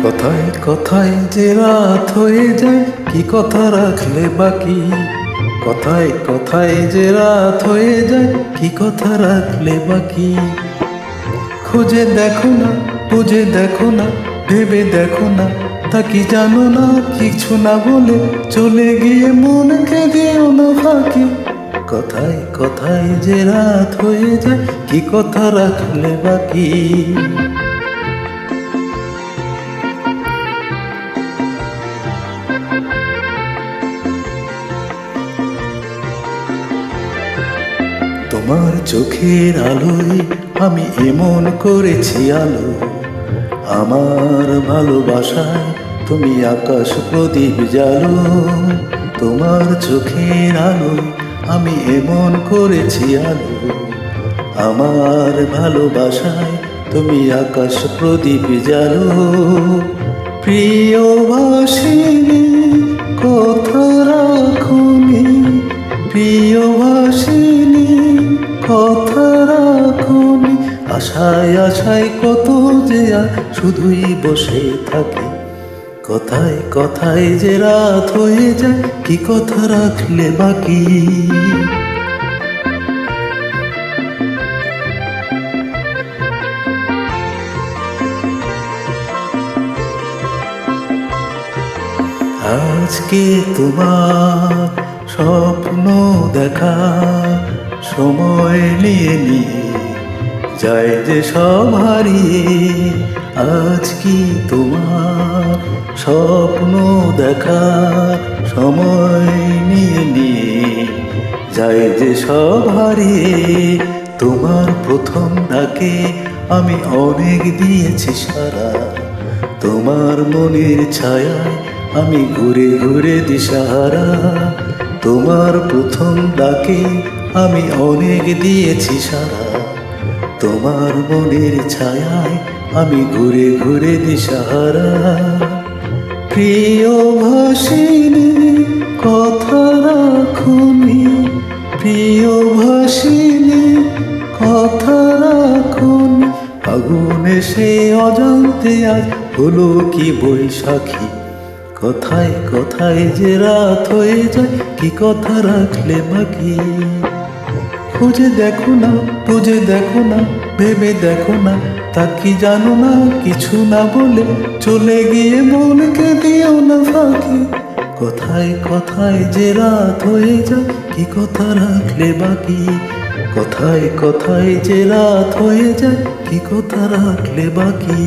কথায় কথায় যে রাত হয়ে যায়, কি কথা রাখলে বাকি। কথায় কথায় যে রাত হয়ে যায়, কি কথা রাখলে বাকি। খুঁজে দেখো না, বুঝে দেখো না, ভেবে দেখো না, তা কি জানো না। কিছু না বলে চলে গিয়ে মনকে দিও না ফাঁকি। কথায় কথায় যে রাত হয়ে যায়, কি কথা রাখলে বাকি। তোমার চোখের আলোয় আমি এমন করেছি আলো, আমার ভালোবাসায় তুমি আকাশ প্রদীপ জ্বালো। তোমার চোখের আলোয় আমি এমন করেছি আলো, আমার ভালোবাসায় তুমি আকাশ প্রদীপ জ্বালো। প্রিয়বাসিনী কথা রাখুনি, প্রিয়বাসিনী কথা রাখুনি। আশায় আশায় কত যে আর শুধুই বসে থাকি। কথায় কথায় যে রাত হয়ে যায়, কি কথা রাখলে বাকি। আজকে তোমার স্বপ্ন দেখা সময় নিয়ে নিয়ে যায় যে সব হারিয়ে। আজ কি তোমার স্বপ্ন দেখা সময় নিয়ে নিয়ে যায় যে সব হারিয়ে। তোমার প্রথম ডাকে আমি অনেক দিয়েছি সারা, তোমার মনের ছায়ায় আমি ঘুরে ঘুরে দিশাহারা। তোমার প্রথম ডাকে আমি অনেক দিয়েছি সারা, তোমার মনের ছায়ায় আমি ঘুরে ঘুরে দিশাহারা। প্রিয়বাসিনী কথা রাখুনি, প্রিয়বাসিনী কথা রাখুনি। আগুন এসে অজান্তে আজ হলো কি বৈশাখী। কথায় কথায় যে রাত হয়ে যায়, কি কথা রাখলে বাকি। খুঁজে দেখো না, বুঝে দেখো না, ভেবে দেখো না, তা কি জানো না। কিছু না বলে চলে গিয়ে মনকে দিও না ফাঁকি। কথায় কথায় যে রাত হয়ে যায়, কি কথা রাখলে বাকি। কথায় কথায় যে রাত হয়ে যায়, কি কথা রাখলে বাকি।